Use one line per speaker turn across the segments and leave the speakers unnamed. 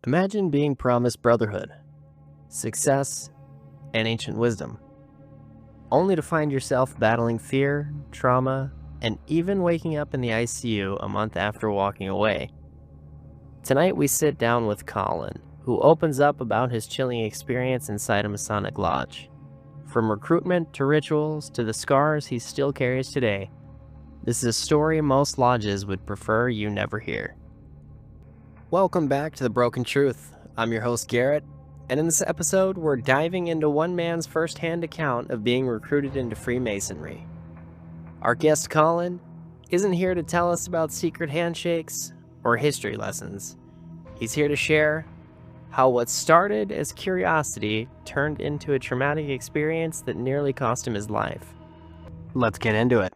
Imagine being promised brotherhood, success, and ancient wisdom, only to find yourself battling fear, trauma, and even waking up in the ICU a month after walking away. Tonight we sit down with Colin, who opens up about his chilling experience inside a Masonic lodge. From recruitment to rituals to the scars he still carries today, this is a story most lodges would prefer you never hear. Welcome back to The Broken Truth. I'm your host, Garrett, and in this episode, we're diving into one man's first-hand account of being recruited into Freemasonry. Our guest, Colin, isn't here to tell us about secret handshakes or history lessons. He's here to share how what started as curiosity turned into a traumatic experience that nearly cost him his life. Let's get into it.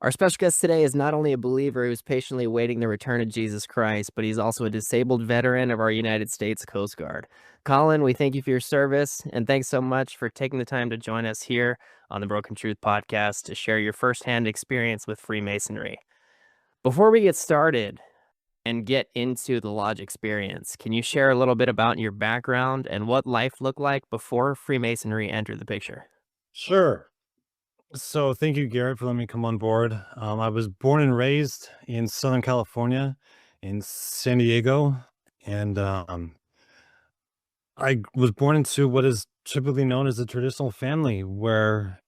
Our special guest today is not only a believer who's patiently awaiting the return of Jesus Christ, but he's also a disabled veteran of our United States Coast Guard. Colin, we thank you for your service, and thanks so much for taking the time to join us here on the Broken Truth podcast to share your firsthand experience with Freemasonry. Before we get started and get into the lodge experience, can you share a little bit about your background and what life looked like before Freemasonry entered the picture?
Sure. So thank you, Garrett, for letting me come on board. I was born and raised in Southern California, in San Diego, and I was born into what is typically known as a traditional family, where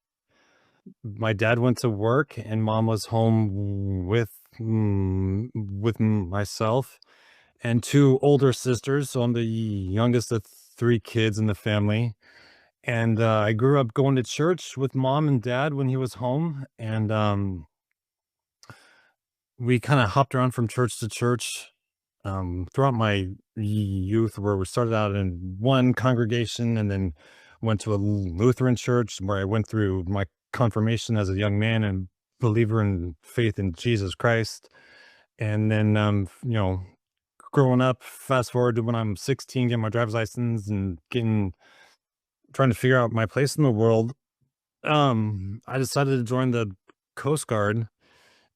my dad went to work and mom was home with myself and two older sisters. So I'm the youngest of three kids in the family. And I grew up going to church with mom and dad when he was home, and we kind of hopped around from church to church throughout my youth, where we started out in one congregation and then went to a Lutheran church where I went through my confirmation as a young man and believer in faith in Jesus Christ. And then, growing up, fast forward to when I'm 16, getting my driver's license and trying to figure out my place in the world. I decided to join the Coast Guard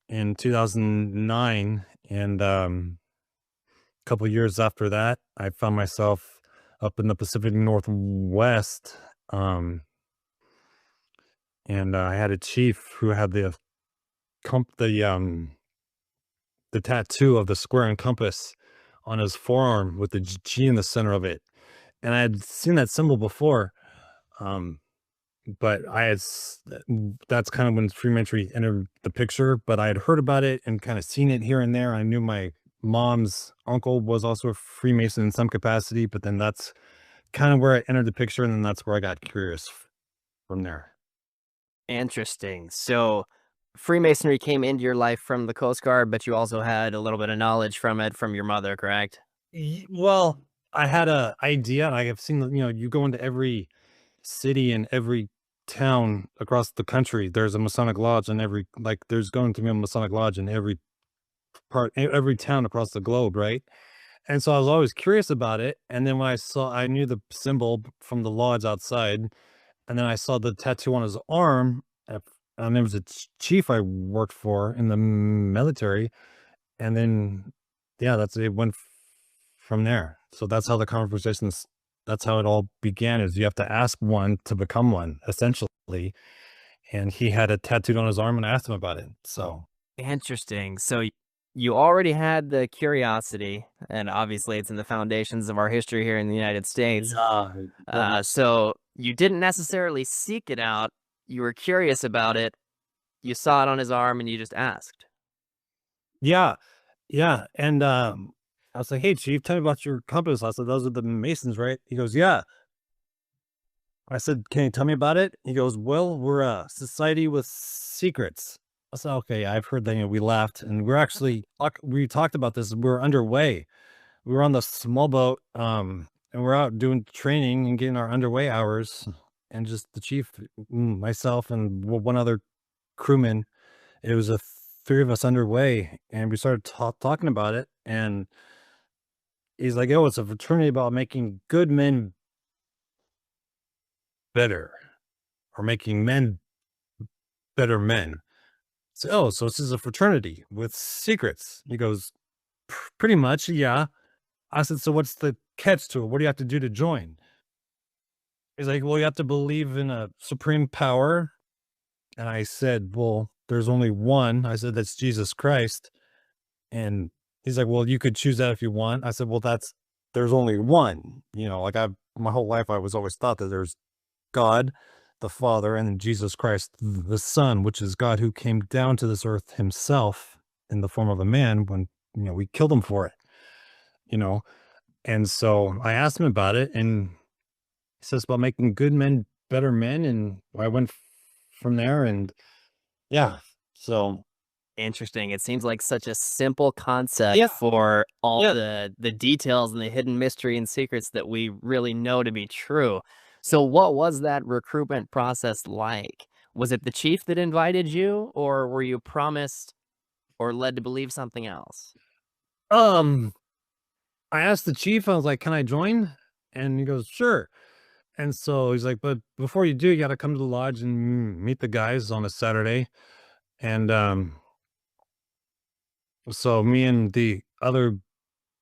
in 2009, and a couple years after that, I found myself up in the Pacific Northwest. Um, and I had a chief who had comp the tattoo of the square and compass on his forearm with the G in the center of it, and I had seen that symbol before. Um, But that's kind of when Freemasonry entered the picture, but I had heard about it and kind of seen it here and there. I knew my mom's uncle was also a Freemason in some capacity, but then that's kind of where I entered the picture, and then that's where I got curious from there.
Interesting. So Freemasonry came into your life from the Coast Guard, but you also had a little bit of knowledge from it from your mother, correct?
Well, I had a idea. I have seen, you go into every city and every town across the country, there's a Masonic lodge in there's going to be a Masonic lodge in every town across the globe, right? And so I was always curious about it. And then when I knew the symbol from the lodge outside, and then I saw the tattoo on his arm. There was a chief I worked for in the military, and then yeah, it went from there. So that's how the conversations. That's how it all began. Is you have to ask one to become one, essentially. And he had it tattooed on his arm, and I asked him about it. So
Interesting. So you already had the curiosity, and obviously it's in the foundations of our history here in the United States.
yeah,
So you didn't necessarily seek it out. You were curious about it. You saw it on his arm and you just asked.
yeah. Yeah, and, I was like, "Hey, chief, tell me about your compass." I said, "Those are the Masons, right?" He goes, "Yeah." I said, "Can you tell me about it?" He goes, "Well, we're a society with secrets." I said, "Okay, I've heard that." We laughed, and we talked about this. We're underway. We were on the small boat, and we're out doing training and getting our underway hours, and just the chief, myself, and one other crewman. It was a three of us underway, and we started talking about it, and he's like, "Oh, it's a fraternity about making good men better, or making men better men." So, oh, so this is a fraternity with secrets. He goes, Pretty much, yeah." I said, "So what's the catch to it? What do you have to do to join?" He's like, "Well, you have to believe in a supreme power." And I said, "Well, there's only one." I said, "That's Jesus Christ." And he's like, "Well, you could choose that if you want." I said, "Well, there's only one." Like my whole life, I was always thought that there's God, the Father, and then Jesus Christ, the Son, which is God who came down to this earth himself in the form of a man when, we killed him for it, you know? And so I asked him about it, and he says about making good men better men. And I went from there, and yeah. So
Interesting. It seems like such a simple concept
yeah,
for all
yeah.
the details and the hidden mystery and secrets that we really know to be true. So what was that recruitment process like? Was it the chief that invited you, or were you promised or led to believe something else?
Um, I asked the chief, I was like, "Can I join?" And he goes, "Sure." And so he's like, "But before you do, you got to come to the lodge and meet the guys on a Saturday." And so me and the other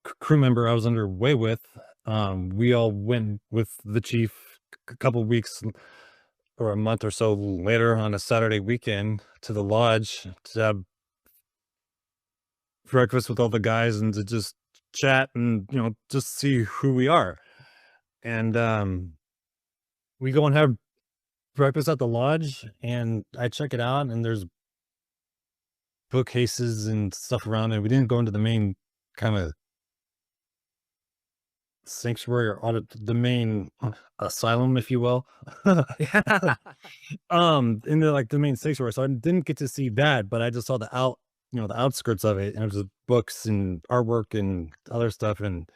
crew member I was underway with, we all went with the chief a couple weeks or a month or so later on a Saturday weekend to the lodge to have breakfast with all the guys and to just chat and just see who we are. And we go and have breakfast at the lodge, and I check it out, and there's bookcases and stuff around it. We didn't go into the main kind of sanctuary or the main asylum, if you will. Into like the main sanctuary. So I didn't get to see that, but I just saw the outskirts of it, and it was books and artwork and other stuff. And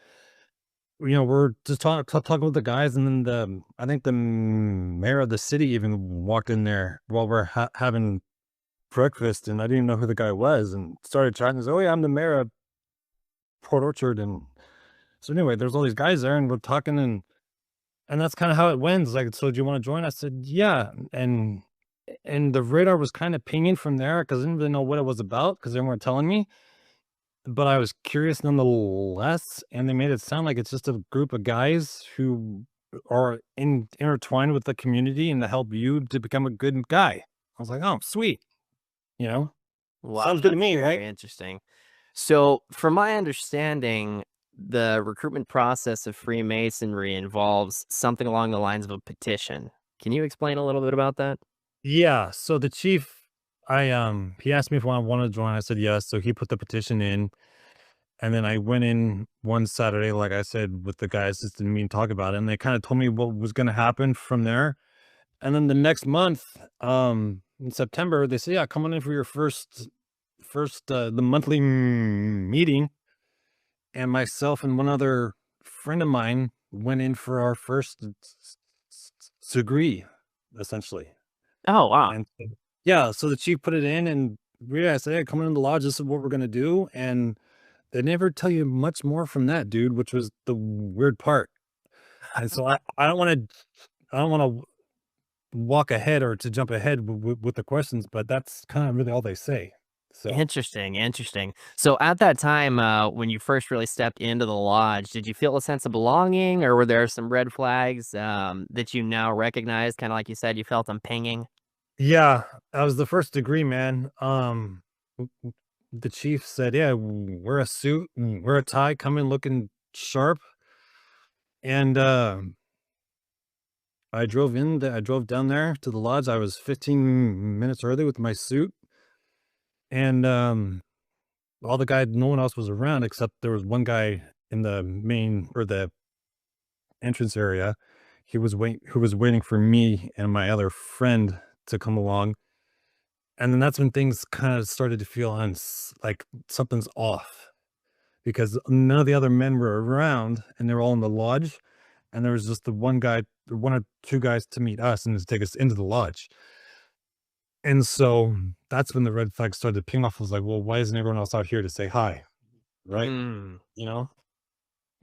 we're just talking with the guys, and then I think the mayor of the city even walked in there while we're having breakfast, and I didn't know who the guy was, and started chatting. He's, "Oh yeah, I'm the mayor of Port Orchard." And so anyway, there's all these guys there, and we're talking, and that's kind of how it went. It's like, "So do you want to join?" I said, "Yeah." And the radar was kind of pinging from there because I didn't really know what it was about because they weren't telling me, but I was curious nonetheless. And they made it sound like it's just a group of guys who are intertwined with the community and to help you to become a good guy. I was like, "Oh, sweet." You know,
Wow,
Sounds good to
that's
me, right?
very interesting. So, from my understanding, the recruitment process of Freemasonry involves something along the lines of a petition. Can you explain a little bit about that?
Yeah. So the chief, he asked me if I wanted to join. I said yes. So he put the petition in. And then I went in one Saturday, like I said, with the guys just didn't mean to talk about it. And they kind of told me what was going to happen from there. And then the next month, in September, they said, "Yeah, come on in for your the monthly meeting." And myself and one other friend of mine went in for our first degree, essentially.
Oh, wow.
And yeah, so the chief put it in, and we I said, "Hey, coming in the lodge, this is what we're gonna do." And they never tell you much more from that, dude, which was the weird part. And so I don't wanna walk ahead or to jump ahead with the questions, but that's kind of really all they say. So
Interesting, interesting. So at that time, when you first really stepped into the lodge, did you feel a sense of belonging, or were there some red flags that you now recognize? Kind of like you said, you felt them pinging.
yeah, that was the first degree, man. The chief said, "Yeah, wear a suit, wear a tie, come in looking sharp." And I drove down there to the lodge. I was 15 minutes early with my suit, and all the guy no one else was around except there was one guy in the main or the entrance area. Who was waiting for me and my other friend to come along. And then that's when things kind of started to feel like something's off because none of the other men were around and they were all in the lodge. And there was just the one or two guys to meet us and to take us into the lodge. And so that's when the red flags started to ping off. I was like, "Well, why isn't everyone else out here to say hi?" Right?
Hmm.
You know?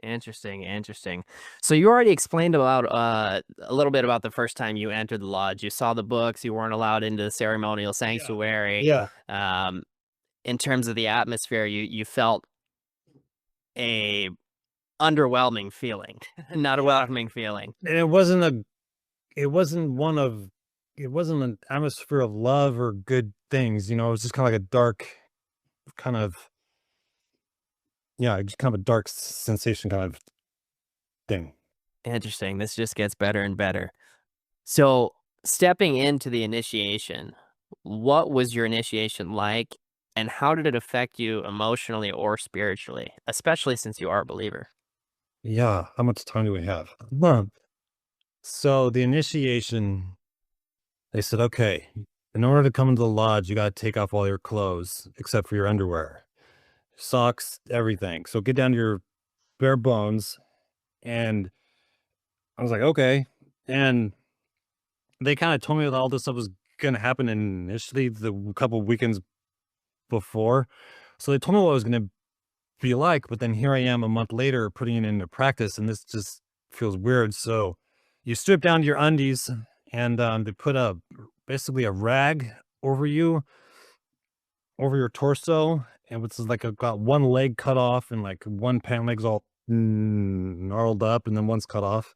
Interesting, interesting. So you already explained about a little bit about the first time you entered the lodge. You saw the books, you weren't allowed into the ceremonial
Yeah.
sanctuary.
Yeah.
Um, in terms of the atmosphere, you felt a underwhelming feeling, not a
Yeah.
welcoming feeling.
And it wasn't an atmosphere of love or good things, it was just kind of like a dark kind of, yeah, just kind of a dark sensation kind of thing.
Interesting. This just gets better and better. So, stepping into the initiation, what was your initiation like, and how did it affect you emotionally or spiritually, especially since you are a believer?
Yeah. How much time do we have? A month. So the initiation, they said, okay, in order to come into the lodge, you got to take off all your clothes except for your underwear, socks, everything. So get down to your bare bones. And I was like, okay. And they kind of told me that all this stuff was going to happen initially the couple weekends before. So they told me what it was going to be like. But then here I am a month later putting it into practice. And this just feels weird. So you strip down to your undies and they put basically a rag over you, over your torso, and it's like got one leg cut off and like one pant leg's all gnarled up, and then one's cut off.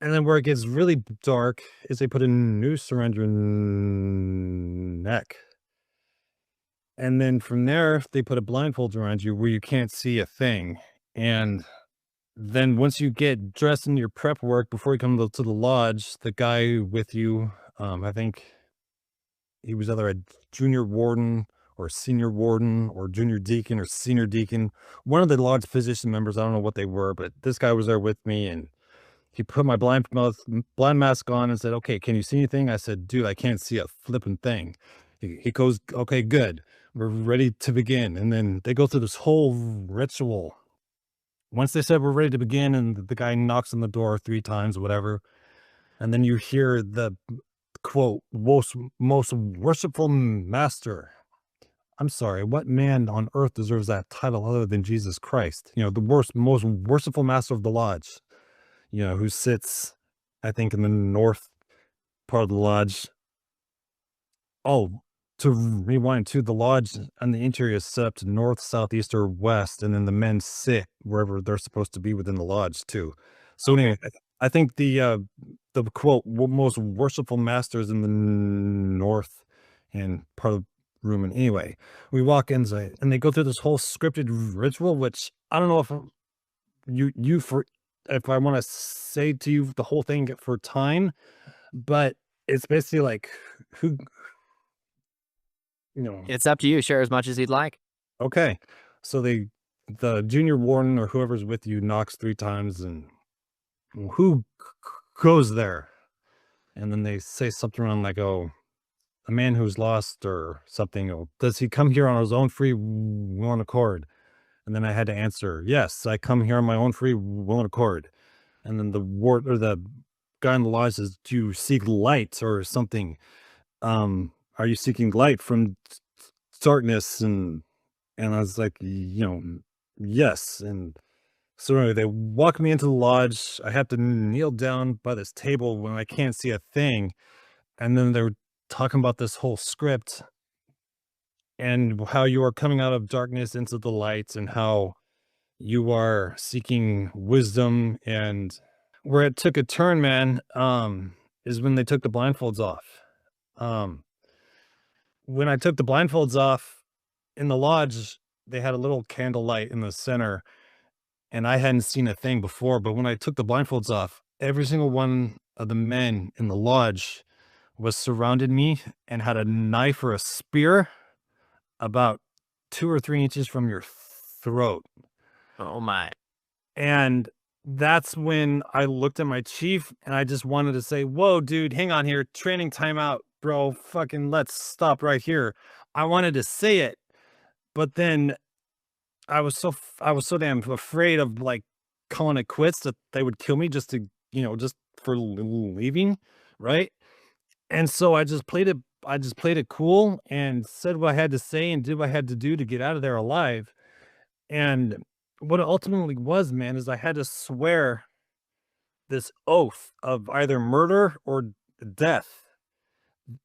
And then where it gets really dark is they put a noose around your neck. And then from there, they put a blindfold around you where you can't see a thing. And then once you get dressed in your prep work before you come to the lodge, the guy with you, I think he was either a junior warden or senior warden or junior deacon or senior deacon. One of the lodge physician members, I don't know what they were, but this guy was there with me and he put my blind mask on and said, okay, can you see anything? I said, dude, I can't see a flipping thing. He goes, okay, good. We're ready to begin. And then they go through this whole ritual. Once they said we're ready to begin and the guy knocks on the door 3 times, whatever. And then you hear the quote, most worshipful master. I'm sorry, what man on earth deserves that title other than Jesus Christ? The most worshipful master of the lodge, who sits, I think, in the north part of the lodge. Oh, to rewind to the lodge and the interior is set up to north, south, east, or west, and then the men sit wherever they're supposed to be within the lodge too. So anyway, I think the quote most worshipful master is in the north and part of the room. And anyway, we walk inside and they go through this whole scripted ritual, which I don't know if you for if I want to say to you the whole thing for time, but it's basically like who you know
It's up to you. Share as much as you'd like.
okay, so the junior warden or whoever's with you knocks 3 times, and who goes there? And then they say something around like, "Oh, a man who's lost or something. Oh, does he come here on his own free will and accord?" And then I had to answer, "Yes, I come here on my own free will and accord." And then the ward or the guy in the lodge says, "Do you seek light or something? Are you seeking light from darkness?" And I was like, yes. And so anyway, they walk me into the lodge. I have to kneel down by this table when I can't see a thing. And then they're talking about this whole script and how you are coming out of darkness into the light and how you are seeking wisdom. And where it took a turn, man, is when they took the blindfolds off. Um, when I took the blindfolds off in the lodge, they had a little candle light in the center, and I hadn't seen a thing before. But when I took the blindfolds off, every single one of the men in the lodge was surrounded me and had a knife or a spear about 2 or 3 inches from your throat.
Oh my.
And that's when I looked at my chief and I just wanted to say, whoa, dude, hang on here. Training timeout, bro. Fucking let's stop right here. I wanted to say it, but then I was so damn afraid of like calling it quits that they would kill me just to, just for leaving. Right. And so I just played it cool and said what I had to say and did what I had to do to get out of there alive. And what it ultimately was, man, is I had to swear this oath of either murder or death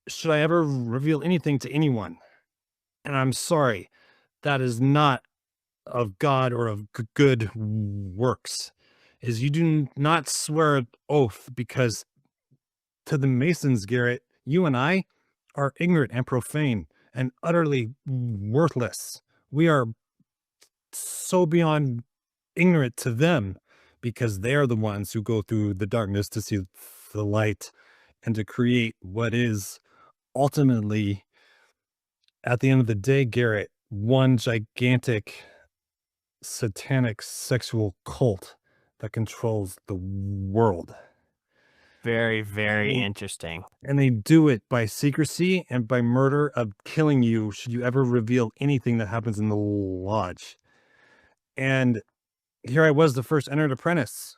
should I ever reveal anything to anyone. And I'm sorry, that is not of God or of good works. Is you do not swear an oath, because to the Masons, Garrett, you and I are ignorant and profane and utterly worthless. We are so beyond ignorant to them, because they're the ones who go through the darkness to see the light and to create what is ultimately, at the end of the day, Garrett, one gigantic satanic sexual cult that controls the world.
Very, very
And
interesting.
and they do it by secrecy and by murder of killing you should you ever reveal anything that happens in the lodge. And here I was, the first entered apprentice.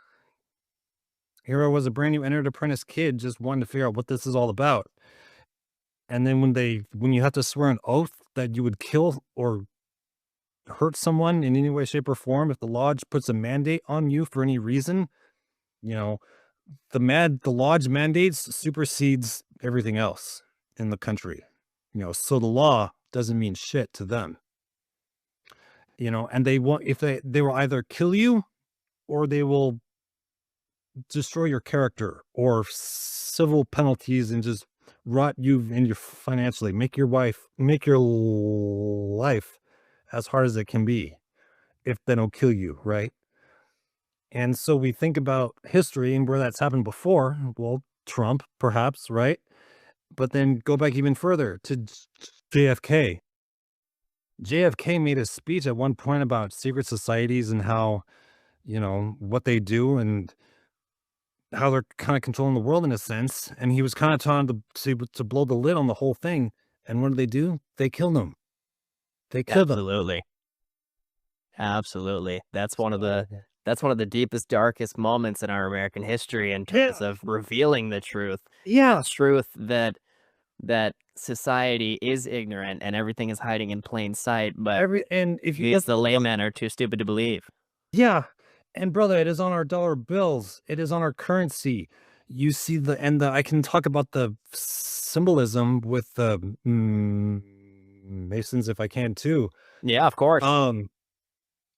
Here I was, a brand new entered apprentice kid, just wanting to figure out what this is all about. And then when you have to swear an oath that you would kill or hurt someone in any way, shape, or form, if the lodge puts a mandate on you for any reason, you know, the lodge mandates supersedes everything else in the country. So the law doesn't mean shit to them. And they want, if they will either kill you or they will destroy your character or civil penalties and just rot you in your financially, make your life as hard as it can be if they don't kill you, right? And so we think about history and where that's happened before. Well, Trump, perhaps, right? But then go back even further to JFK. JFK made a speech at one point about secret societies and how, what they do and how they're kind of controlling the world in a sense. And he was kind of trying to blow the lid on the whole thing. And what did they do? They killed him. They killed him.
Absolutely. Absolutely. That's one of
So,
the deepest, darkest moments in our American history in
yeah,
terms of revealing the truth.
yeah.
Truth that society is ignorant and everything is hiding in plain sight, but
And if you
we
look,
as the laymen are too stupid to believe.
yeah. And brother, it is on our dollar bills. It is on our currency. You see I can talk about the symbolism with the Masons if I can too.
Yeah, of course.
Um,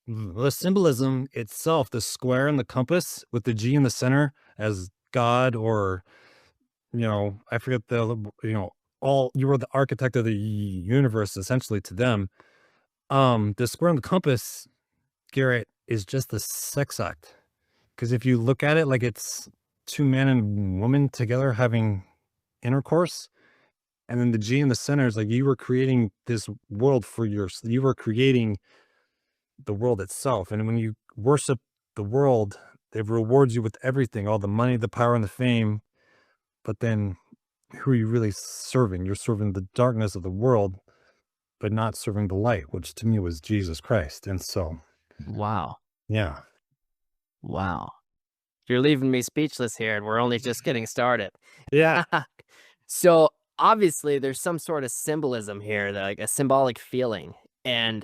the symbolism itself, the square and the compass with the G in the center as God, or, I forget you were the architect of the universe essentially to them. The square and the compass, Garrett, is just the sex act. Because if you look at it like it's two men and woman together having intercourse, and then the G in the center is like you were creating this world you were creating the world itself. And when you worship the world, it rewards you with everything, all the money, the power, and the fame. But then who are you really serving? You're serving the darkness of the world, but not serving the light, which to me was Jesus Christ. And so,
Wow.
yeah.
Wow. You're leaving me speechless here, and we're only just getting started.
Yeah.
So obviously there's some sort of symbolism here, like a symbolic feeling, and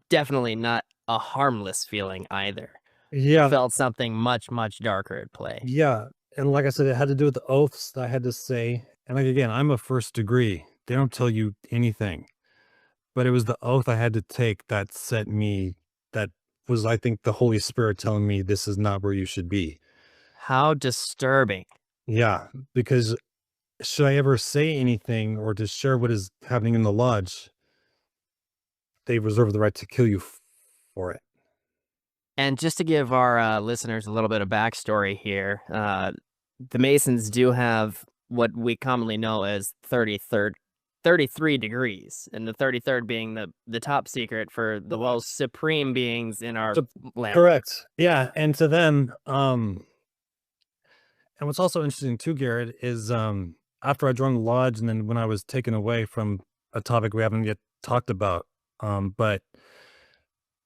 definitely not a harmless feeling either. You
Yeah.
felt something much, much darker at play.
Yeah, and like I said, it had to do with the oaths that I had to say, and, like, again, I'm a first degree. They don't tell you anything, but it was the oath I had to take that was, I think, the Holy Spirit telling me this is not where you should be.
How disturbing.
Yeah, because should I ever say anything or to share what is happening in the lodge, they reserve the right to kill you for it.
And just to give our listeners a little bit of backstory here, the Masons do have what we commonly know as 33 degrees, and the 33rd being the top secret for the most supreme beings in our
So
land.
correct. Yeah, and to them, and what's also interesting too, Garrett, is after I joined the lodge and then when I was taken away from a topic we haven't yet talked about, but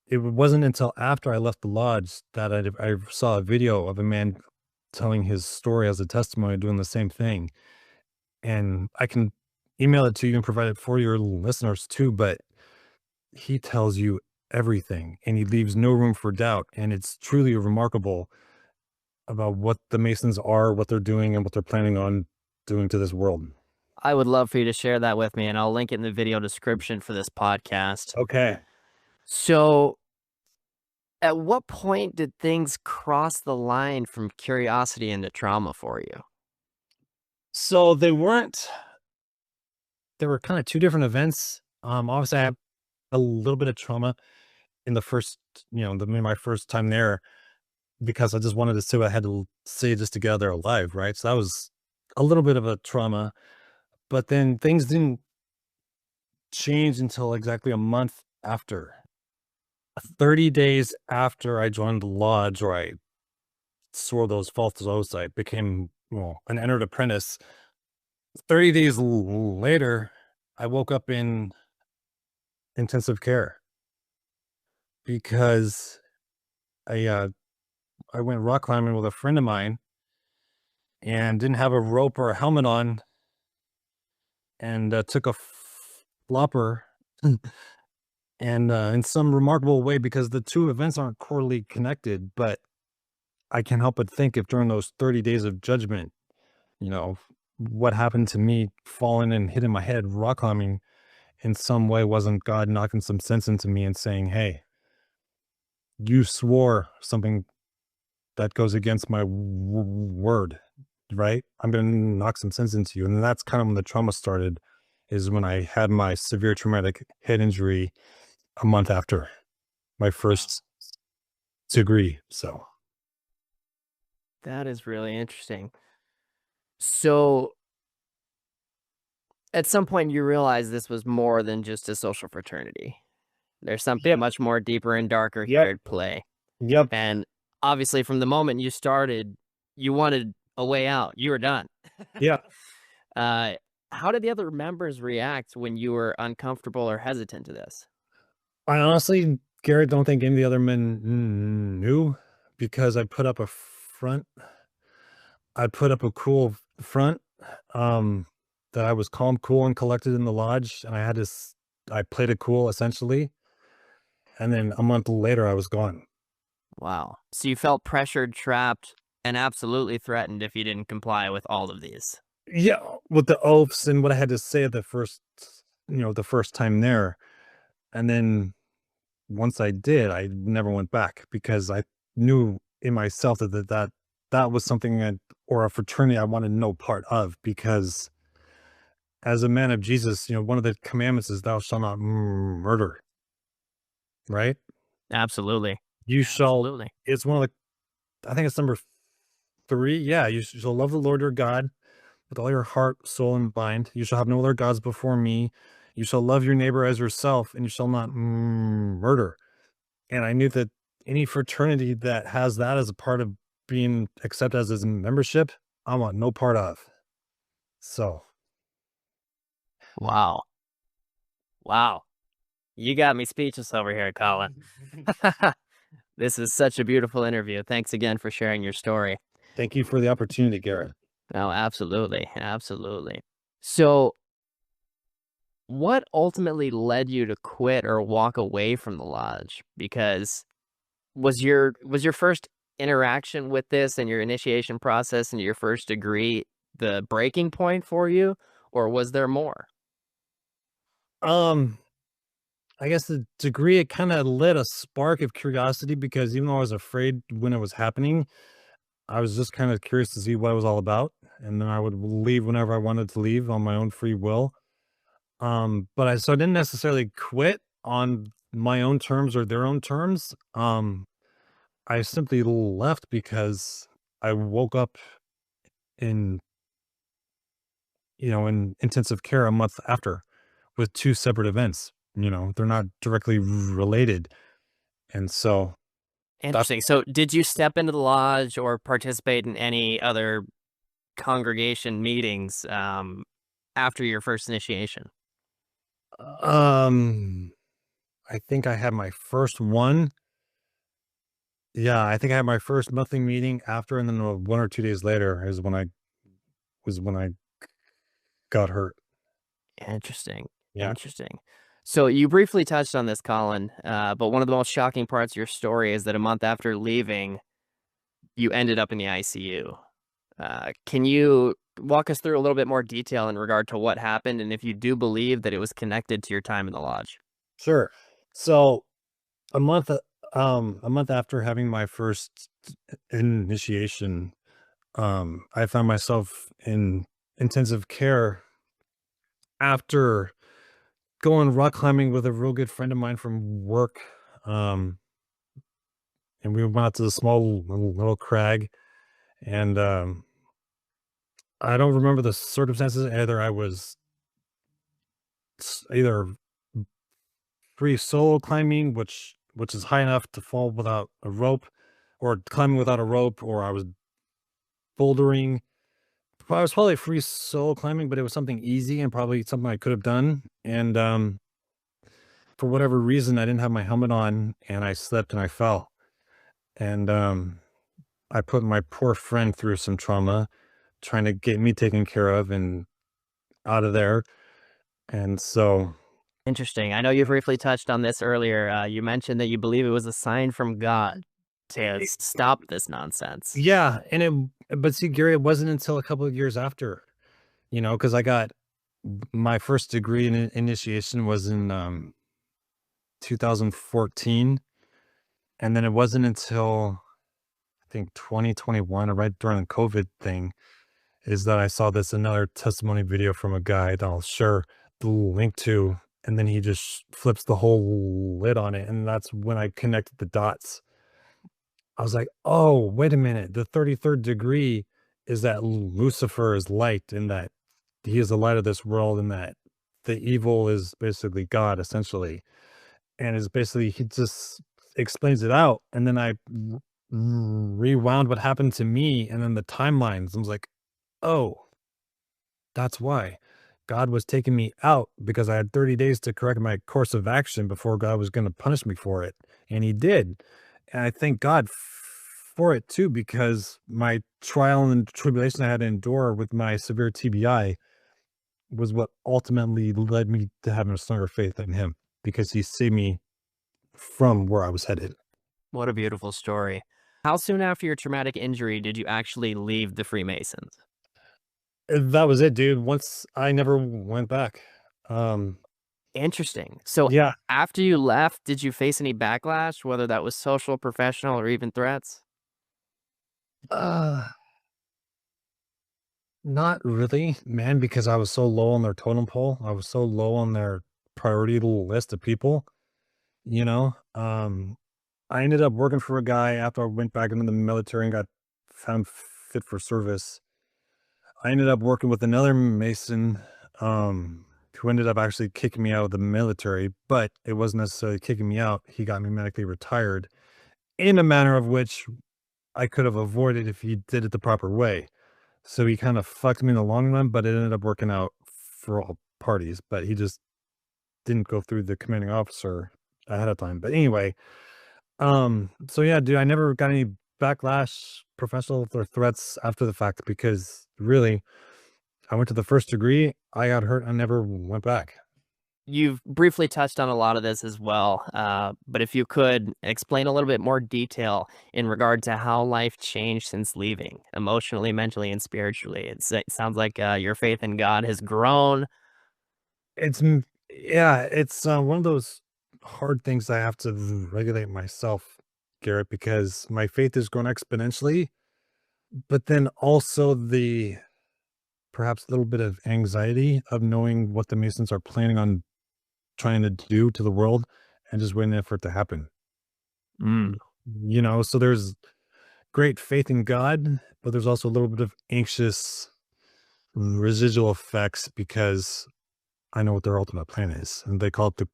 it wasn't until after I left the lodge that I saw a video of a man telling his story as a testimony, doing the same thing. And I can email it to you and provide it for your listeners too, but he tells you everything, and he leaves no room for doubt. And it's truly remarkable about what the Masons are, what they're doing, and what they're planning on doing to this world.
I would love for you to share that with me, and I'll link it in the video description for this podcast.
Okay.
So, at what point did things cross the line from curiosity into trauma for you?
So there were kind of two different events. Obviously I had a little bit of trauma in the first, my first time there, because I just wanted to see what I had to say just to get out there alive, right? So that was a little bit of a trauma, but then things didn't change until exactly a month after. 30 days after I joined the lodge, or I swore those false oaths, I became, an entered apprentice. 30 days later, I woke up in intensive care because I went rock climbing with a friend of mine and didn't have a rope or a helmet on, and took a flopper. And in some remarkable way, because the two events aren't correlated connected, but I can't help but think, if during those 30 days of judgment, what happened to me falling and hitting my head rock climbing in some way wasn't God knocking some sense into me and saying, hey, you swore something that goes against my word, right? I'm going to knock some sense into you. And that's kind of when the trauma started, is when I had my severe traumatic head injury a month after my first degree. So,
That is really interesting. So, at some point, you realized this was more than just a social fraternity. There's something
yep,
much more deeper and darker
yep,
here at play.
yep,
And obviously, from the moment you started, you wanted a way out. You were done.
yeah.
Uh, how did the other members react when you were uncomfortable or hesitant to this?
I honestly, Garrett, don't think any of the other men knew, because I put up a cool front, um, that I was calm, cool, and collected in the lodge, and I played it cool, essentially, and then a month later, I was gone.
Wow. So you felt pressured, trapped, and absolutely threatened if you didn't comply with all of these.
Yeah, with the oaths and what I had to say at the first time there, and then once I did, I never went back, because I knew in myself that was something or a fraternity I wanted no part of, because as a man of Jesus, one of the commandments is thou shalt not murder, right?
Absolutely.
You shall,
Absolutely.
it's one of I think it's number 3. Yeah. You shall love the Lord your God with all your heart, soul, and mind. You shall have no other gods before me. You shall love your neighbor as yourself, and you shall not murder. And I knew that any fraternity that has that as a part of being accepted as his membership, I want no part of. So,
Wow. Wow. You got me speechless over here, Colin. This is such a beautiful interview. Thanks again for sharing your story.
thank you for the opportunity, Garrett.
Oh, absolutely. Absolutely. So, what ultimately led you to quit or walk away from the lodge? Because was your first interaction with this and your initiation process and your first degree the breaking point for you, or was there more?
Um, I guess the degree, it kind of lit a spark of curiosity, because even though I was afraid when it was happening, I was just kind of curious to see what it was all about. And then I would leave whenever I wanted to leave on my own free will. But I didn't necessarily quit on my own terms or their own terms. I simply left because I woke up in, in intensive care a month after, with 2 separate events. They're not directly related. And so that's,
Interesting. So, did you step into the lodge or participate in any other congregation meetings after your first initiation?
um, I think I had my first one. Yeah, I think I had my first monthly meeting after, and then 1 or 2 days later was when I got hurt.
Interesting.
Yeah.
Interesting. So you briefly touched on this, Colin, but one of the most shocking parts of your story is that a month after leaving, you ended up in the ICU. Can you walk us through a little bit more detail in regard to what happened and if you do believe that it was connected to your time in the lodge?
Sure. So a month, a month after having my first initiation, I found myself in intensive care after going rock climbing with a real good friend of mine from work. Um, and we went out to the small little crag, and I don't remember the circumstances. Either I was either free solo climbing, which is high enough to fall without a rope, or climbing without a rope, or I was bouldering. I was probably free solo climbing, but it was something easy and probably something I could have done. And for whatever reason, I didn't have my helmet on, and I slipped and I fell. And I put my poor friend through some trauma, trying to get me taken care of and out of there. And so,
Interesting. I know you briefly touched on this earlier. You mentioned that you believe it was a sign from God to stop this nonsense.
yeah. And but see, Gary, it wasn't until a couple of years after, because I got my first degree in initiation was in 2014. And then it wasn't until I think 2021, or right during the COVID thing, is that I saw this another testimony video from a guy that I'll share the link to. And then he just flips the whole lid on it. And that's when I connected the dots. I was like, oh, wait a minute. The 33rd degree is that Lucifer is light, and that he is the light of this world, and that the evil is basically God, essentially. And is basically, he just explains it out. And then I rewound what happened to me and then the timelines. I was like, oh, that's why God was taking me out, because I had 30 days to correct my course of action before God was going to punish me for it. And he did. And I thank God for it too, because my trial and tribulation I had to endure with my severe TBI was what ultimately led me to having a stronger faith in him, because he saved me from where I was headed.
What a beautiful story. How soon after your traumatic injury did you actually leave the Freemasons?
That was it, dude. Once I never went back. Um,
Interesting. So
yeah.
after you left, did you face any backlash, whether that was social, professional, or even threats?
Uh, Not really, man, because I was so low on their totem pole. I was so low on their priority list of people, you know? I ended up working for a guy after I went back into the military and got found fit for service. I ended up working with another Mason, who ended up actually kicking me out of the military, but it wasn't necessarily kicking me out. He got me medically retired in a manner of which I could have avoided if he did it the proper way. So he kind of fucked me in the long run, but it ended up working out for all parties. But he just didn't go through the commanding officer ahead of time. But anyway, so yeah, dude, I never got any backlash, professional or threats after the fact, because really, I went to the first degree, I got hurt, I never went back.
You've briefly touched on a lot of this as well, but if you could explain a little bit more detail in regard to how life changed since leaving, emotionally, mentally, and spiritually. It sounds like your faith in God has grown.
Yeah, it's one of those hard things I have to regulate myself, Garrett, because my faith has grown exponentially, but then also the perhaps a little bit of anxiety of knowing what the Masons are planning on trying to do to the world and just waiting for it to happen.
Mm.
So there's great faith in God, but there's also a little bit of anxious residual effects because I know what their ultimate plan is. And they call it the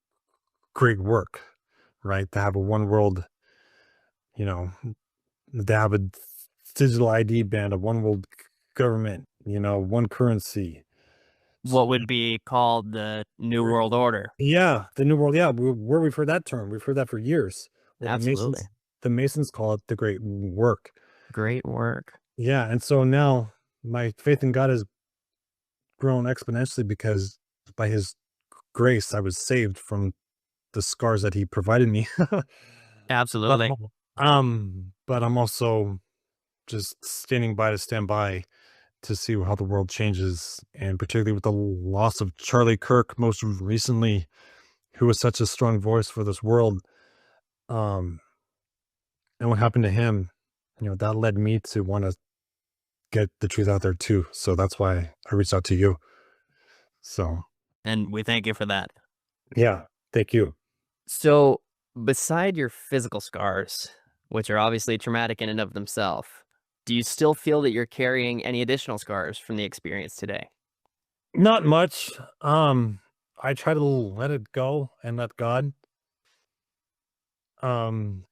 great work, right? To have a one world, you know, to have a digital ID band, a one world government, one currency.
What would be called the New World Order.
Yeah, the new world. Yeah, where we've heard that term, we've heard that for years. Well,
Absolutely.
The Masons call it the great work.
Great work.
Yeah, and so now my faith in God has grown exponentially because by His grace. I was saved from the scars that he provided me. But
Absolutely.
but I'm also just standing by to stand by to see how the world changes, and particularly with the loss of Charlie Kirk most recently, who was such a strong voice for this world. Um, and what happened to him, that led me to want to get the truth out there too. So that's why I reached out to you. So
And we thank you for that.
yeah, thank you.
So, beside your physical scars, which are obviously traumatic in and of themselves, do you still feel that you're carrying any additional scars from the experience today?
Not much. I try to let it go and let God. Um,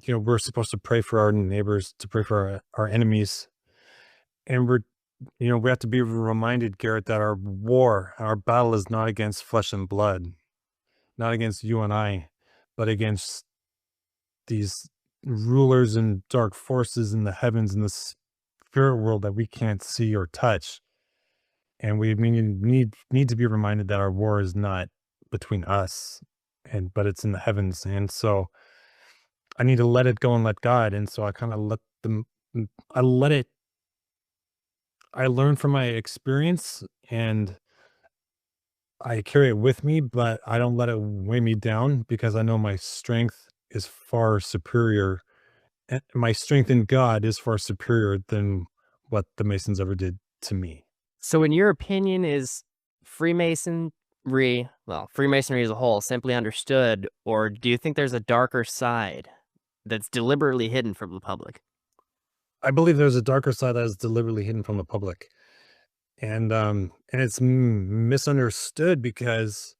we're supposed to pray for our neighbors, to pray for our enemies. And we have to be reminded, Garrett, that our battle is not against flesh and blood, not against you and I, but against these rulers and dark forces in the heavens and the spirit world that we can't see or touch. And we need to be reminded that our war is not between us, but it's in the heavens. And so I need to let it go and let God. And so I kind of let them. I let it. I learn from my experience, and I carry it with me, but I don't let it weigh me down because I know my strength is far superior. And my strength in God is far superior than what the Masons ever did to me.
So, in your opinion, is Freemasonry as a whole, simply understood, or do you think there's a darker side that's deliberately hidden from the public?
I believe there's a darker side that is deliberately hidden from the public, and it's misunderstood because,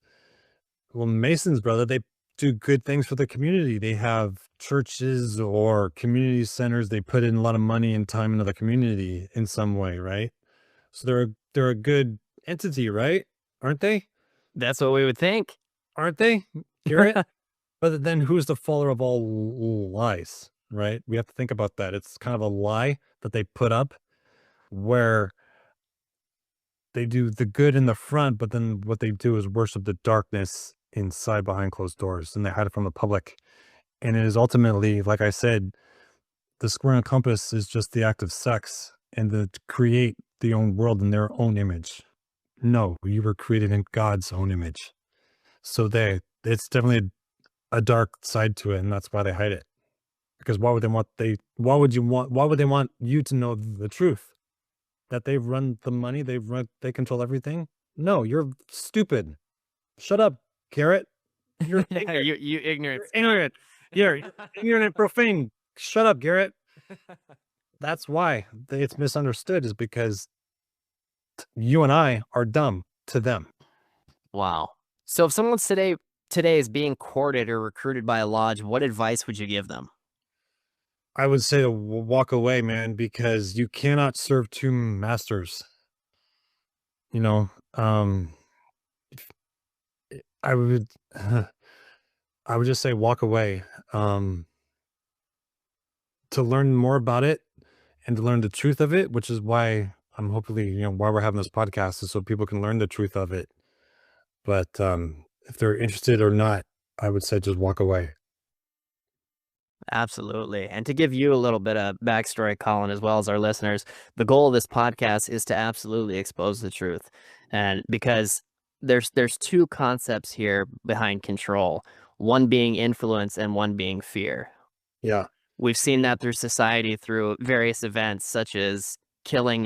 well, Masons, brother, they do good things for the community. They have churches or community centers. They put in a lot of money and time into the community in some way, right? So they're a good entity, right? Aren't they?
That's what we would think.
Aren't they, Garrett? But then who's the follower of all lies, right? We have to think about that. It's kind of a lie that they put up where they do the good in the front, but then what they do is worship the darkness inside behind closed doors, and they hide it from the public. And it is ultimately, like I said, the square and compass is just the act of sex and to create the own world in their own image. No, you were created in God's own image. So it's definitely a dark side to it, and that's why they hide it. Because why would they want you to know the truth? That they run the money, they control everything? No, you're stupid. Shut up, Garrett. You're
Yeah,
ignorant.
you ignorant.
You're ignorant. You're ignorant, profane. Shut up, Garrett. That's why it's misunderstood, is because you and I are dumb to them.
Wow. So, if someone today is being courted or recruited by a lodge, what advice would you give them?
I would say to walk away, man, because you cannot serve two masters. You know, I would, I would just say walk away. To learn more about it and to learn the truth of it, which is why I'm hopefully, why we're having this podcast is so people can learn the truth of it. But if they're interested or not, I would say just walk away.
Absolutely. And to give you a little bit of backstory, Colin, as well as our listeners, the goal of this podcast is to absolutely expose the truth. And because there's two concepts here behind control, one being influence and one being fear.
Yeah,
We've seen that through society through various events such as killing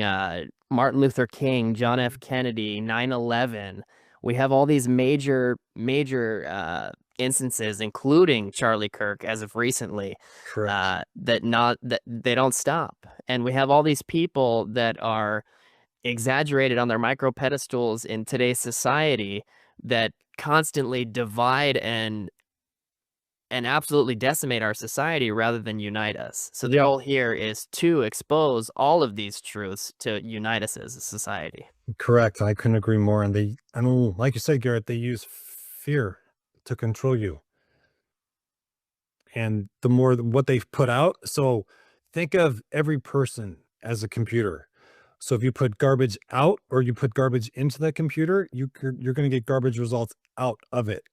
Martin Luther King, John F. Kennedy, 9/11. We have all these major instances, including Charlie Kirk, as of recently,
correct.
that they don't stop, and we have all these people that are exaggerated on their micro pedestals in today's society that constantly divide and absolutely decimate our society rather than unite us. So the goal here is to expose all of these truths to unite us as a society.
Correct. I couldn't agree more. And like you said, Garrett, they use fear to control you. And the more what they've put out. So think of every person as a computer. So if you put garbage out or you put garbage into that computer, you're going to get garbage results out of it,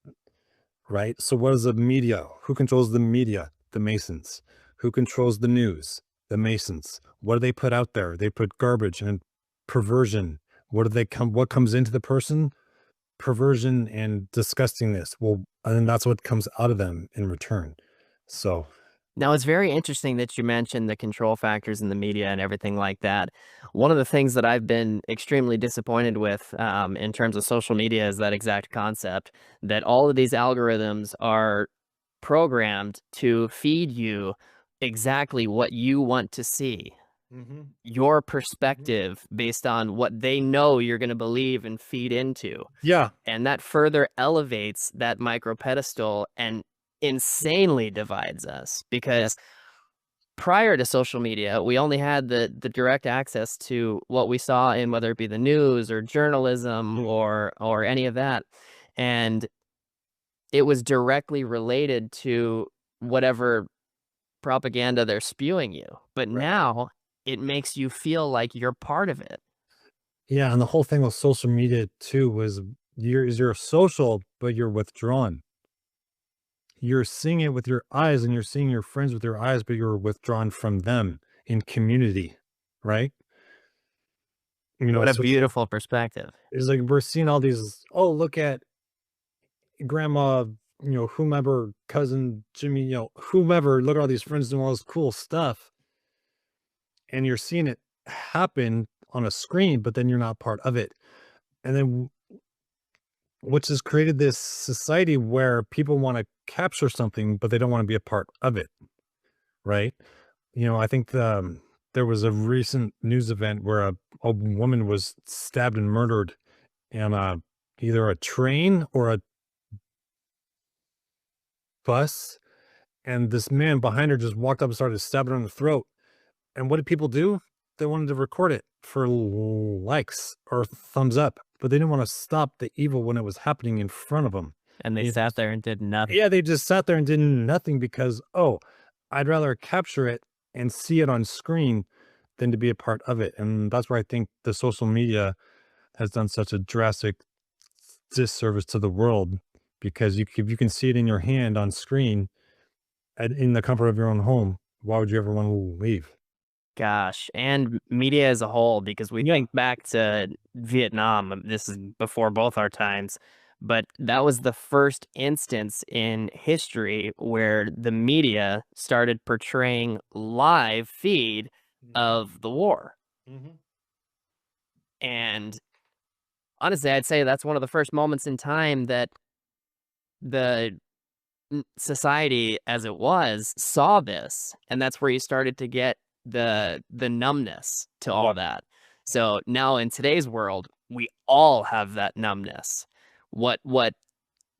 right? So what is the media? Who controls the media? The Masons. Who controls the news? The Masons. What do they put out there? They put garbage and perversion. What comes into the person? Perversion and disgustingness. Well, and then that's what comes out of them in return. So
Now, it's very interesting that you mentioned the control factors in the media and everything like that. One of the things that I've been extremely disappointed with in terms of social media is that exact concept that all of these algorithms are programmed to feed you exactly what you want to see, your perspective based on what they know you're going to believe and feed into.
yeah,
And that further elevates that micro pedestal and insanely divides us because prior to social media, we only had the direct access to what we saw in whether it be the news or journalism or any of that. And it was directly related to whatever propaganda they're spewing you. But
right.
now it makes you feel like you're part of it.
Yeah, and the whole thing with social media too was you're social, but you're withdrawn. You're seeing it with your eyes and you're seeing your friends with your eyes, but you're withdrawn from them in community, right? You know,
What a
so
beautiful perspective.
it's like we're seeing all these, oh, look at grandma, whomever, cousin Jimmy, whomever, look at all these friends doing all this cool stuff. And you're seeing it happen on a screen, but then you're not part of it. And then which has created this society where people want to capture something, but they don't want to be a part of it, right? I think there was a recent news event where a woman was stabbed and murdered in either a train or a bus, and this man behind her just walked up and started stabbing her in the throat. And what did people do? They wanted to record it for likes or thumbs up, but they didn't want to stop the evil when it was happening in front of them.
And they sat there and did nothing.
Yeah, they just sat there and did nothing because, oh, I'd rather capture it and see it on screen than to be a part of it. And that's where I think the social media has done such a drastic disservice to the world because if you can see it in your hand on screen and in the comfort of your own home, why would you ever want to leave?
Gosh, and media as a whole, because we think back to Vietnam, this is before both our times, but that was the first instance in history where the media started portraying live feed of the war. And honestly, I'd say that's one of the first moments in time that the society as it was saw this, and that's where you started to get the numbness to all that. So now in today's world, we all have that numbness. What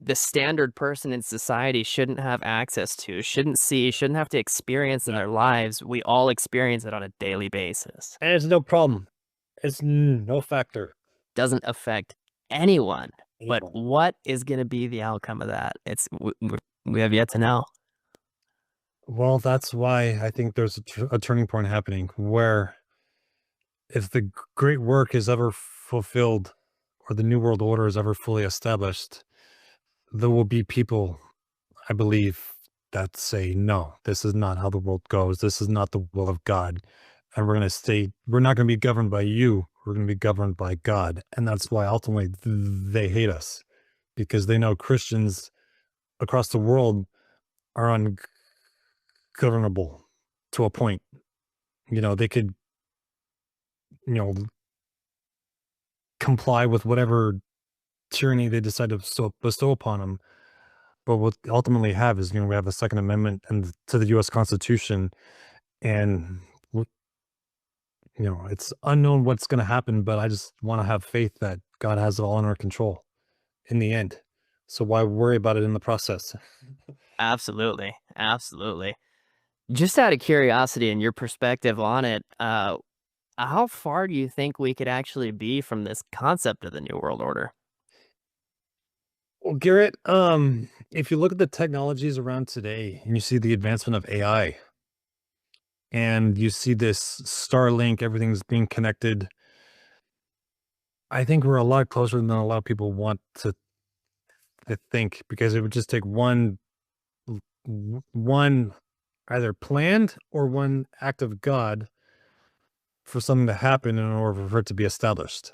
the standard person in society shouldn't have access to, shouldn't see, shouldn't have to experience in their lives, we all experience it on a daily basis.
And it's no problem. It's no factor.
Doesn't affect anyone. But
Anyone.
what is going to be the outcome of that? We have yet to know.
Well, that's why I think there's a turning point happening where if the great work is ever fulfilled or the new world order is ever fully established, there will be people, I believe, that say, no, this is not how the world goes. This is not the will of God. And we're not going to be governed by you. We're going to be governed by God. And that's why ultimately they hate us because they know Christians across the world are ungovernable to a point. They could, you know, comply with whatever tyranny they decide to bestow upon them. But what they ultimately have is, we have the Second Amendment and to the U.S. Constitution, and it's unknown what's going to happen. But I just want to have faith that God has it all under control in the end. So why worry about it in the process?
Absolutely. Absolutely. Just out of curiosity and your perspective on it, how far do you think we could actually be from this concept of the New World Order?
Well, Garrett, if you look at the technologies around today and you see the advancement of AI and you see this Starlink, everything's being connected, I think we're a lot closer than a lot of people want to think, because it would just take one either planned or one act of God for something to happen in order for it to be established.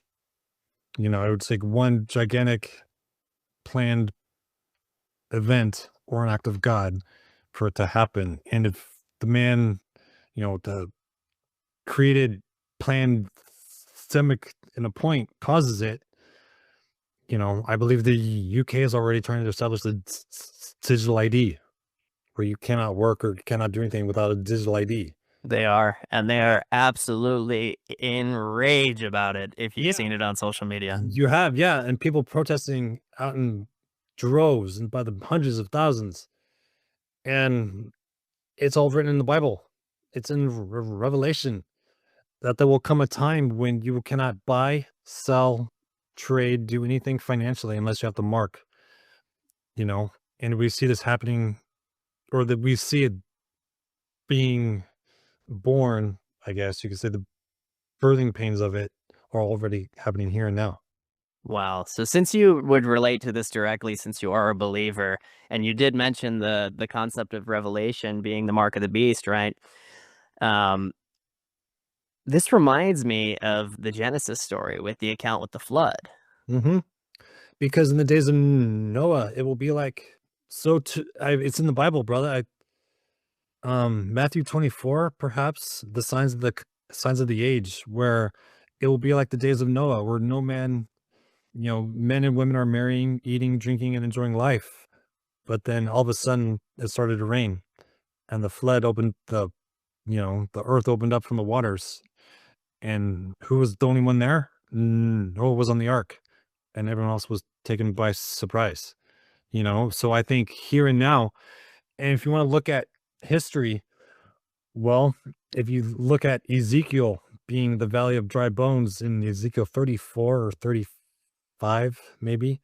It would take one gigantic planned event or an act of God for it to happen. And if the man, the created planned systemic in a point causes it, I believe the UK is already trying to establish the digital ID, where you cannot work or cannot do anything without a digital ID.
They are, and they are absolutely enraged about it if you've
Yeah,
seen it on social media.
you have, yeah, and people protesting out in droves and by the hundreds of thousands. And it's all written in the Bible. It's in Revelation that there will come a time when you cannot buy, sell, trade, do anything financially unless you have the mark, you know? And we see this happening, or that we see it being born, I guess you could say. The birthing pains of it are already happening here and now.
Wow. So since you would relate to this directly, since you are a believer, and you did mention the concept of revelation being the mark of the beast, right? Um, this reminds me of the Genesis story with the account with the flood.
Hmm. Because in the days of Noah, it will be like, it's in the Bible, brother. Matthew 24, perhaps the signs of the age, where it will be like the days of Noah, where no man, men and women are marrying, eating, drinking, and enjoying life. But then all of a sudden it started to rain, and the flood opened the earth opened up from the waters. And who was the only one there? Noah was on the ark, and everyone else was taken by surprise. So I think here and now, and if you want to look at history, well, if you look at Ezekiel being the valley of dry bones in Ezekiel 34 or 35, maybe,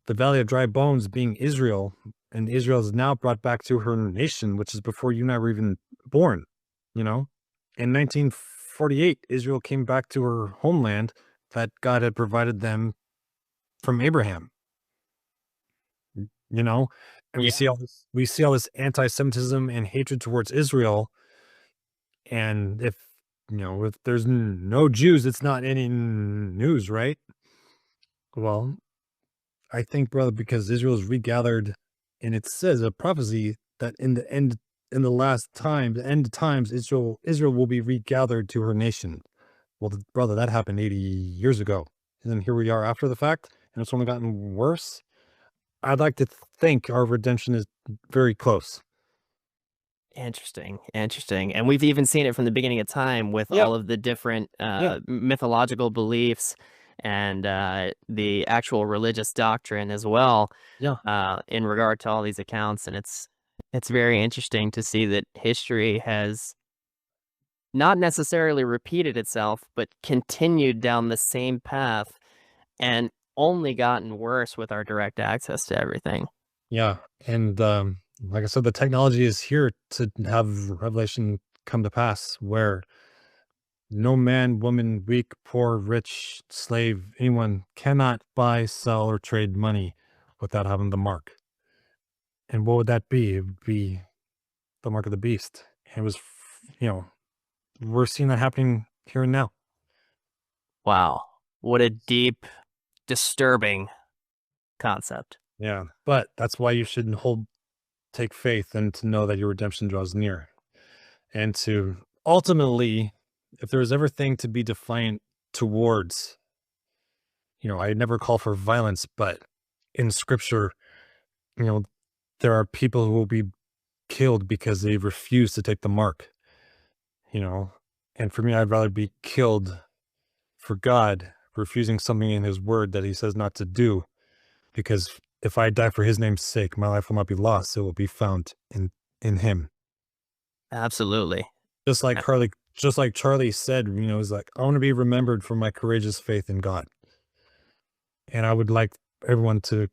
the valley of dry bones being Israel, and Israel is now brought back to her nation, which is before you and I were even born, you know? In 1948, Israel came back to her homeland that God had provided them from Abraham, you know? And
Yeah.
we see all this anti-Semitism and hatred towards Israel. And if there's no Jews, it's not any news, right? Well, I think, brother, because Israel is regathered, and it says a prophecy that in the last time, the end of times, Israel will be regathered to her nation. Well, brother, that happened 80 years ago. And then here we are after the fact, and it's only gotten worse. I'd like to think our redemption is very close.
Interesting, interesting. And we've even seen it from the beginning of time with
Yeah,
all of the different
yeah,
mythological beliefs and the actual religious doctrine as well
yeah,
in regard to all these accounts. And it's very interesting to see that history has not necessarily repeated itself, but continued down the same path and only gotten worse with our direct access to everything.
yeah. And like I said, the technology is here to have revelation come to pass, where no man, woman, weak, poor, rich, slave, anyone cannot buy, sell, or trade money without having the mark. And what would that be? It would be the mark of the beast. And it was, we're seeing that happening here and now.
Wow. What a deep, disturbing concept.
Yeah. But that's why you should take faith and to know that your redemption draws near. And to ultimately, if there was everything to be defiant towards, I never call for violence, but in scripture, you know, there are people who will be killed because they refuse to take the mark, you know. And for me, I'd rather be killed for God refusing something in his word that he says not to do, because if I die for his name's sake, my life will not be lost. It will be found in him.
Absolutely. Uh,
Just like Charlie said, he's like, I want to be remembered for my courageous faith in God. And I would like everyone to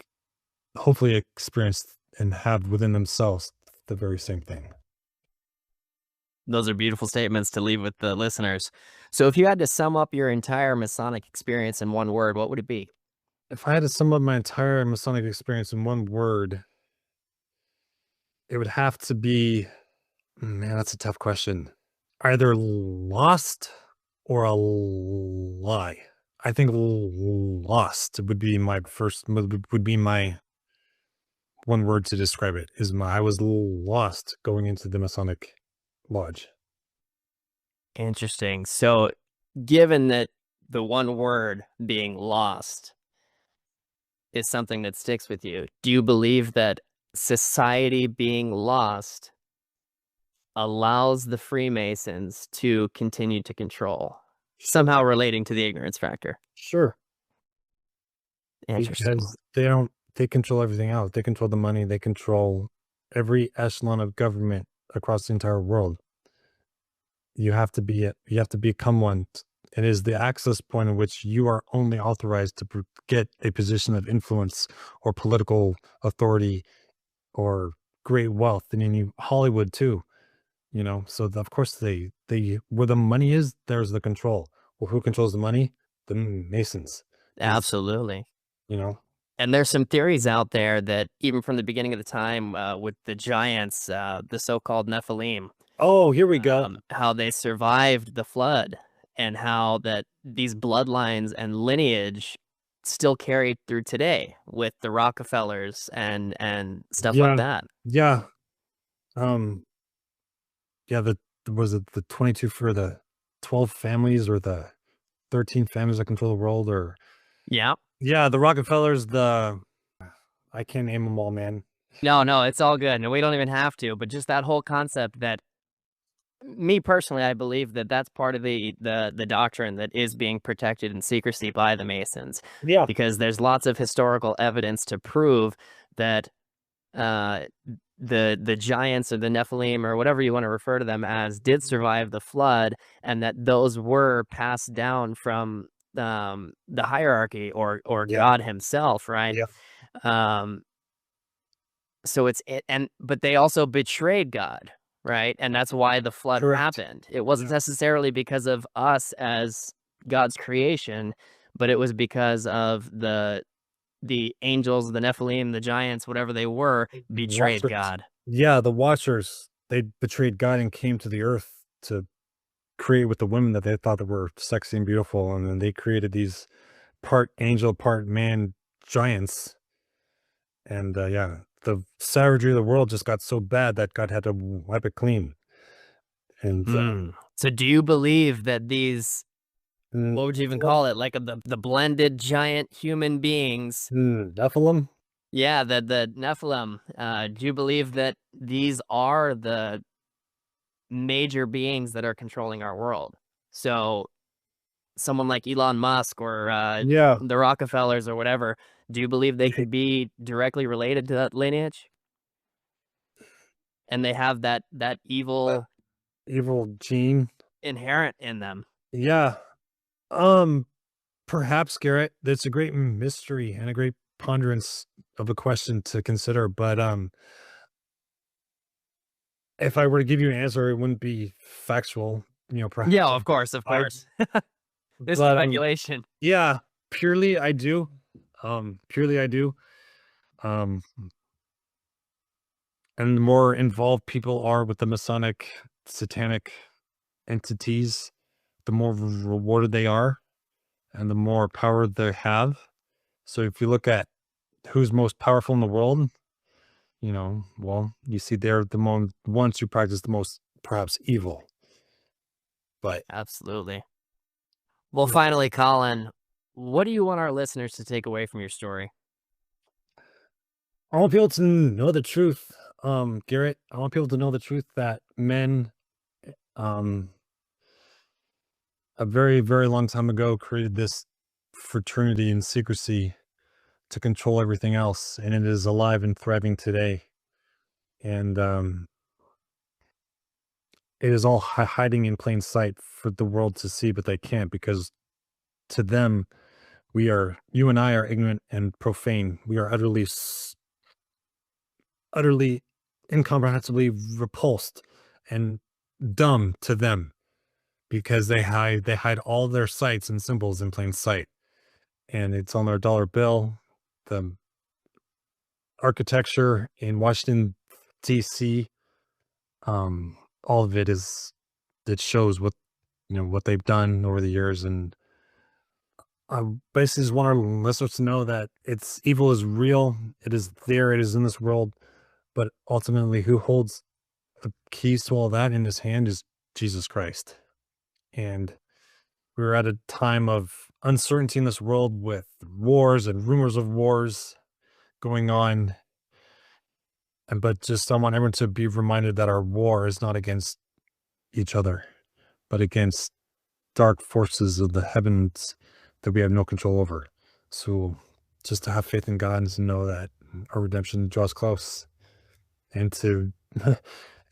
hopefully experience and have within themselves the very same thing.
Those are beautiful statements to leave with the listeners. So if you had to sum up your entire Masonic experience in one word, what would it be?
If I had to sum up my entire Masonic experience in one word, it would have to be, man, that's a tough question. Either lost or a lie. I think lost would be my first, would be my one word to describe it. Is my, I was lost going into the Masonic Lodge.
Interesting. So given that the one word being lost is something that sticks with you, do you believe that society being lost allows the Freemasons to continue to control,
Sure.
somehow relating to the ignorance factor?
Sure.
Interesting.
Because they control everything else. They control the money. They control every echelon of government across the entire world. You have to you have to become one. It is the access point in which you are only authorized to get a position of influence or political authority or great wealth. And in Hollywood too, so of course they where the money is, there's the control. Well, who controls the money? The Masons. Is,
Absolutely.
you know,
And there's some theories out there that even from the beginning of the time with the giants, the so-called Nephilim,
oh, here we go.
how they survived the flood and how that these bloodlines and lineage still carried through today with the Rockefellers and stuff like
Yeah.
that.
Yeah. Um, yeah, was it the 22 for the 12 families or the 13 families that control the world, or
Yeah.
yeah, the Rockefellers, I can't name them all, man.
No, no, it's all good. And we don't even have to, but just that whole concept that me personally, I believe that that's part of the doctrine that is being protected in secrecy by the Masons,
Yeah.
because there's lots of historical evidence to prove that uh, the giants or the Nephilim or whatever you want to refer to them as did survive the flood, and that those were passed down from the hierarchy or
Yeah.
God Himself, right?
Yeah.
Um, so but they also betrayed God, right? And that's why the flood
Correct.
happened. It wasn't
Yeah.
necessarily because of us as God's creation, but it was because of the angels, the Nephilim, the giants, whatever they were, betrayed
Watchers.
God.
Yeah, the Watchers, they betrayed God and came to the earth to create with the women that they thought that were sexy and beautiful, and then they created these part angel, part man giants. And yeah, the savagery of the world just got so bad that God had to wipe it clean. And
So do you believe that these, what would you even
Nephilim,
call it? Like the blended giant human beings.
Nephilim,
Yeah, the Nephilim. Do you believe that these are the major beings that are controlling our world? So someone like Elon Musk or
yeah,
the Rockefellers or whatever, do you believe they could be directly related to that lineage? And they have that
that
evil
evil gene.
inherent in them.
Yeah, um, perhaps Garrett. That's a great mystery and a great ponderance of a question to consider. But if I were to give you an answer, it wouldn't be factual.
Yeah,
Perhaps
of course, of
I.
course. This is
But
speculation.
yeah, purely I do. Purely I do. Um, and the more involved people are with the Masonic satanic entities, the more rewarded they are and the more power they have. So if you look at who's most powerful in the world, well, you see they're the ones who practice the most perhaps evil. But
Absolutely. Well, finally, Colin, what do you want our listeners to take away from your story?
I want people to know the truth, Garrett. I want people to know the truth that men, um, a very, very long time ago created this fraternity in secrecy to control everything else, and it is alive and thriving today. And it is all hiding in plain sight for the world to see, but they can't, because to them, you and I are ignorant and profane. We are utterly incomprehensibly repulsed and dumb to them because they hide all their sites and symbols in plain sight, and it's on their dollar bill. The architecture in Washington D.C., all of it shows what they've done over the years, and I basically just want our listeners to know that evil is real. It is there. It is in this world, but ultimately, who holds the keys to all that in his hand is Jesus Christ. And we're at a time of uncertainty in this world with wars and rumors of wars going on. But just I want everyone to be reminded that our war is not against each other, but against dark forces of the heavens that we have no control over. So just to have faith in God and to know that our redemption draws close, and to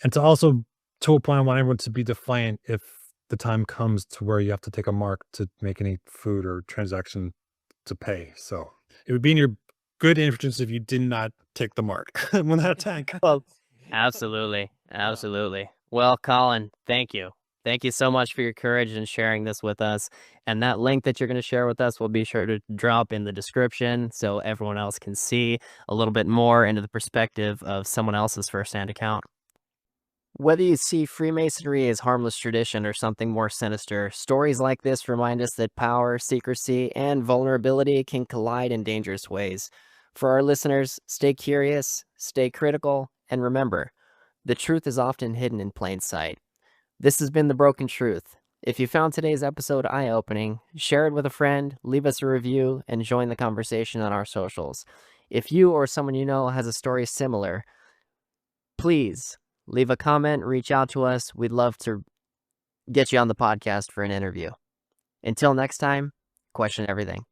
and to also to a point, I want everyone to be defiant if the time comes to where you have to take a mark to make any food or transaction to pay. So it would be in your good interest if you did not take the mark when that time comes.
Well, absolutely. Absolutely. Well, Colin, thank you. Thank you so much for your courage and sharing this with us. And that link that you're going to share with us, we'll be sure to drop in the description so everyone else can see a little bit more into the perspective of someone else's firsthand account. Whether you see Freemasonry as harmless tradition or something more sinister, stories like this remind us that power, secrecy, and vulnerability can collide in dangerous ways. For our listeners, stay curious, stay critical, and remember, the truth is often hidden in plain sight. This has been The Broken Truth. If you found today's episode eye-opening, share it with a friend, leave us a review, and join the conversation on our socials. If you or someone you know has a story similar, please leave a comment, reach out to us. We'd love to get you on the podcast for an interview. Until next time, question everything.